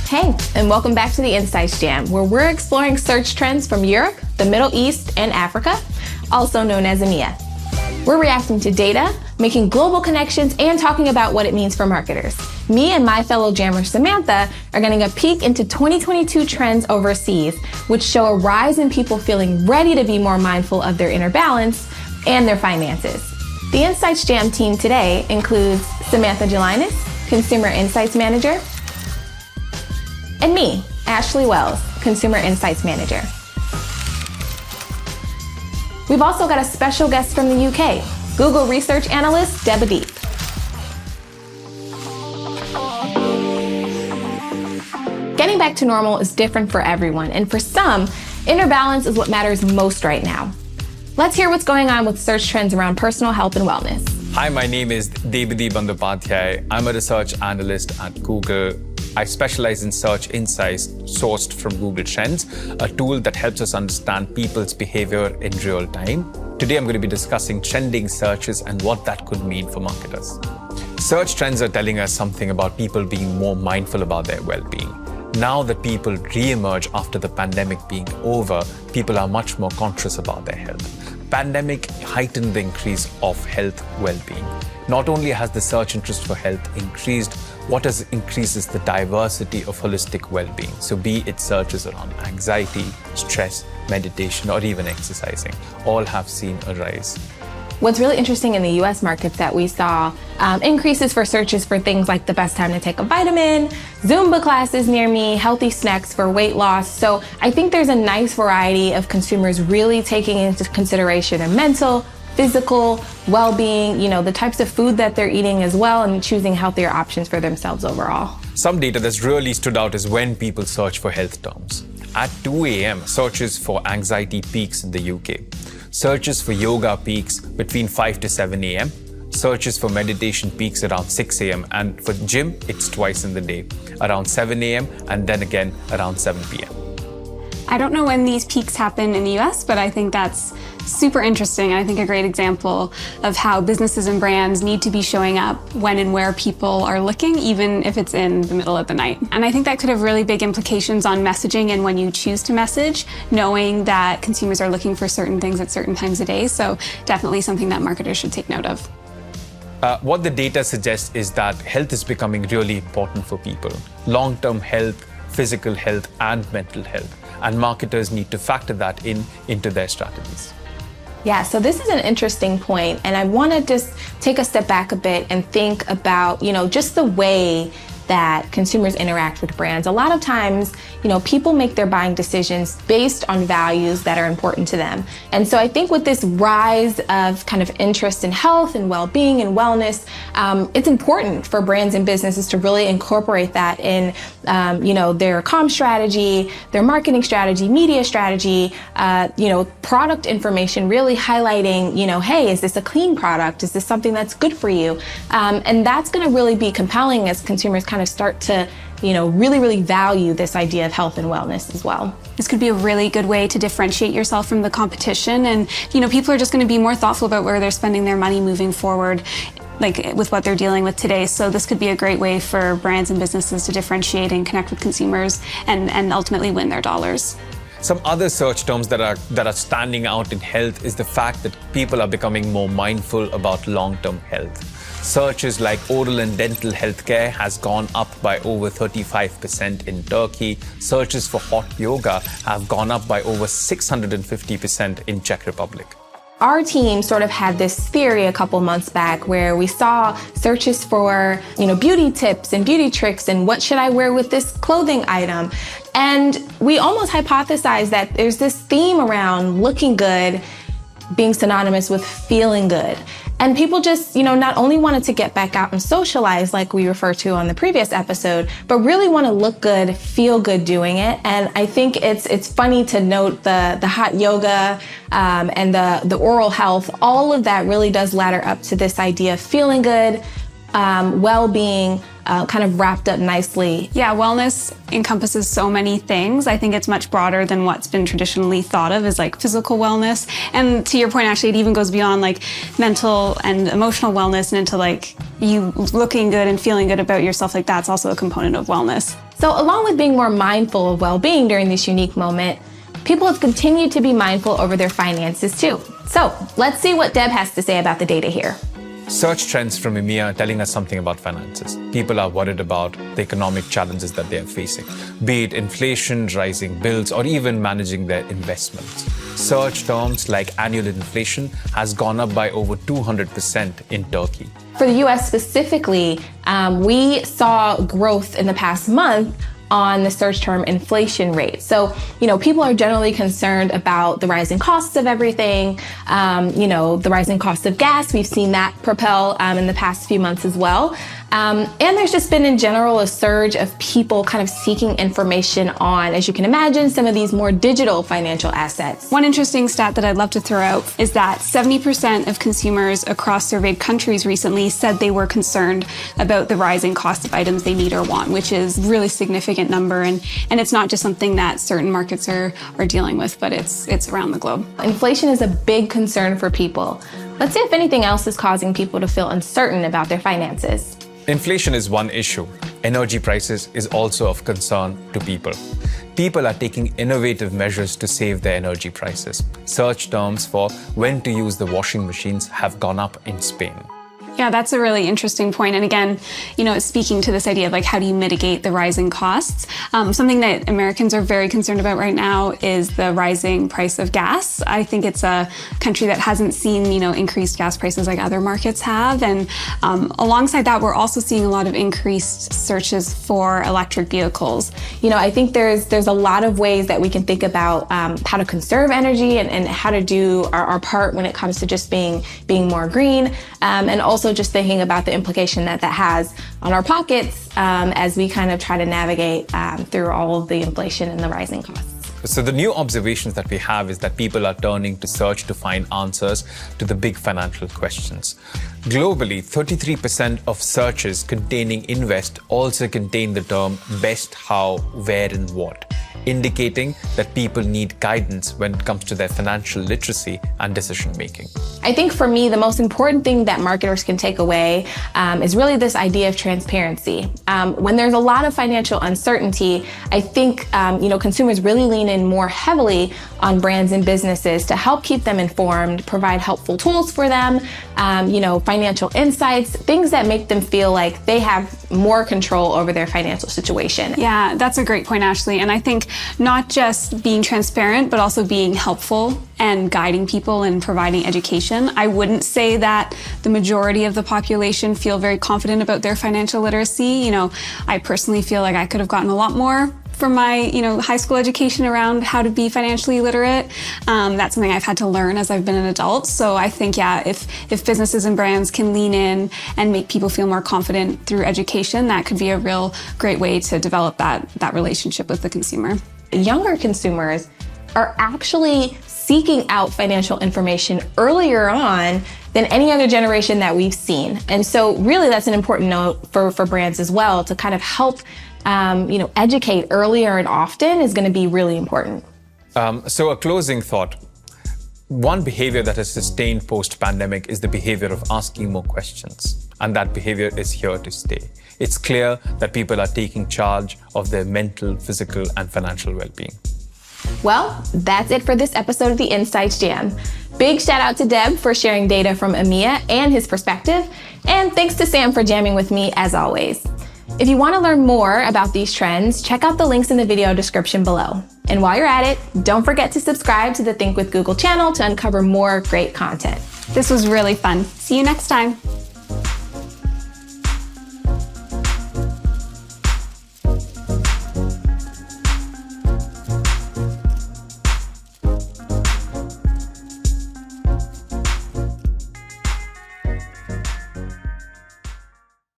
Hey, and welcome back to the Insights Jam, where we're exploring search trends from Europe, the Middle East, and Africa, also known as EMEA. We're reacting to data, making global connections, and talking about what it means for marketers. Me and my fellow jammer Samantha are getting a peek into 2022 trends overseas, which show a rise in people feeling ready to be more mindful of their inner balance and their finances. The Insights Jam team today includes Samantha Gelinas, Consumer Insights Manager, and me, Ashley Wells, Consumer Insights Manager. We've also got a special guest from the UK, Google Research Analyst Debadeep. Getting back to normal is different for everyone, and for some, inner balance is what matters most right now. Let's hear what's going on with search trends around personal health and wellness. Hi, my name is Debadeep Bandyopadhyay. I'm a research analyst at Google. I specialize in search insights sourced from Google Trends, a tool that helps us understand people's behavior in real time. Today, I'm going to be discussing trending searches and what that could mean for marketers. Search trends are telling us something about people being more mindful about their well-being. Now that people re-emerge after the pandemic being over, people are much more conscious about their health. Pandemic heightened the increase of health well-being. Not only has the search interest for health increased, what has increased is the diversity of holistic well-being. So be it searches around anxiety, stress, meditation, or even exercising, all have seen a rise. What's really interesting in the US market that we saw increases for searches for things like the best time to take a vitamin, Zumba classes near me, healthy snacks for weight loss. So I think there's a nice variety of consumers really taking into consideration their mental, physical well-being, the types of food that they're eating as well, and choosing healthier options for themselves overall. Some data that's really stood out is when people search for health terms. At 2 a.m., searches for anxiety peaks in the UK. Searches for yoga peaks between 5 to 7 a.m. Searches for meditation peaks around 6 a.m. And for gym, it's twice in the day, around 7 a.m. and then again around 7 p.m. I don't know when these peaks happen in the US, but I think that's super interesting. I think a great example of how businesses and brands need to be showing up when and where people are looking, even if it's in the middle of the night. And I think that could have really big implications on messaging and when you choose to message, knowing that consumers are looking for certain things at certain times of day. So definitely something that marketers should take note of. What the data suggests is that health is becoming really important for people. Long-term health, physical health, and mental health. And marketers need to factor that into their strategies. Yeah, so this is an interesting point, and I want to just take a step back a bit and think about, just the way that consumers interact with brands. A lot of times, people make their buying decisions based on values that are important to them. And so I think with this rise of kind of interest in health and well-being and wellness, it's important for brands and businesses to really incorporate that in, their comm strategy, their marketing strategy, media strategy, product information, really highlighting, hey, is this a clean product? Is this something that's good for you? And that's going to really be compelling as consumers kind of start to really value this idea of health and wellness as well. This could be a really good way to differentiate yourself from the competition. And, people are just going to be more thoughtful about where they're spending their money moving forward, like with what they're dealing with today. So this could be a great way for brands and businesses to differentiate and connect with consumers and ultimately win their dollars. Some other search terms that are standing out in health is the fact that people are becoming more mindful about long-term health. Searches like oral and dental healthcare has gone up by over 35% in Turkey. Searches for hot yoga have gone up by over 650% in Czech Republic. Our team sort of had this theory a couple months back where we saw searches for, beauty tips and beauty tricks and what should I wear with this clothing item. And we almost hypothesized that there's this theme around looking good being synonymous with feeling good. And people just, not only wanted to get back out and socialize like we referred to on the previous episode, but really want to look good, feel good doing it. And I think it's funny to note the hot yoga and the oral health. All of that really does ladder up to this idea of feeling good, well-being kind of wrapped up nicely. Yeah, wellness encompasses so many things. I think it's much broader than what's been traditionally thought of as like physical wellness. And to your point, actually, it even goes beyond like mental and emotional wellness and into like you looking good and feeling good about yourself. Like that's also a component of wellness. So along with being more mindful of well-being during this unique moment, people have continued to be mindful over their finances too. So let's see what Deb has to say about the data here. Search trends from EMEA are telling us something about finances. People are worried about the economic challenges that they are facing, be it inflation, rising bills, or even managing their investments. Search terms like annual inflation has gone up by over 200% in Turkey. For the US specifically, we saw growth in the past month on the search term inflation rate. So, people are generally concerned about the rising costs of everything, the rising cost of gas. We've seen that propel in the past few months as well. And there's just been in general a surge of people kind of seeking information on, as you can imagine, some of these more digital financial assets. One interesting stat that I'd love to throw out is that 70% of consumers across surveyed countries recently said they were concerned about the rising cost of items they need or want, which is a really significant number. And it's not just something that certain markets are dealing with, but it's around the globe. Inflation is a big concern for people. Let's see if anything else is causing people to feel uncertain about their finances. Inflation is one issue. Energy prices is also of concern to people. People are taking innovative measures to save their energy prices. Search terms for when to use the washing machines have gone up in Spain. Yeah, that's a really interesting point. And again, speaking to this idea of like, how do you mitigate the rising costs? Something that Americans are very concerned about right now is the rising price of gas. I think it's a country that hasn't seen, increased gas prices like other markets have. And alongside that, we're also seeing a lot of increased searches for electric vehicles. I think there's a lot of ways that we can think about how to conserve energy and how to do our part when it comes to just being more green, and also just thinking about the implication that has on our pockets as we kind of try to navigate through all of the inflation and the rising costs. So the new observations that we have is that people are turning to search to find answers to the big financial questions. Globally, 33% of searches containing invest also contain the term best, how, where, and what, indicating that people need guidance when it comes to their financial literacy and decision making. I think for me, the most important thing that marketers can take away is really this idea of transparency. When there's a lot of financial uncertainty, I think consumers really lean in more heavily on brands and businesses to help keep them informed, provide helpful tools for them, financial insights, things that make them feel like they have more control over their financial situation. Yeah, that's a great point, Ashley. And I think not just being transparent, but also being helpful and guiding people and providing education. I wouldn't say that the majority of the population feel very confident about their financial literacy. I personally feel like I could have gotten a lot more from my, high school education around how to be financially literate. That's something I've had to learn as I've been an adult. So I think, if businesses and brands can lean in and make people feel more confident through education, that could be a real great way to develop that relationship with the consumer. Younger consumers are actually seeking out financial information earlier on than any other generation that we've seen. And so really that's an important note for brands as well, to kind of help educate earlier and often is going to be really important. So a closing thought. One behavior that has sustained post-pandemic is the behavior of asking more questions. And that behavior is here to stay. It's clear that people are taking charge of their mental, physical, and financial well-being. Well, that's it for this episode of the Insights Jam. Big shout out to Deb for sharing data from EMEA and his perspective. And thanks to Sam for jamming with me as always. If you want to learn more about these trends, check out the links in the video description below. And while you're at it, don't forget to subscribe to the Think with Google channel to uncover more great content. This was really fun. See you next time.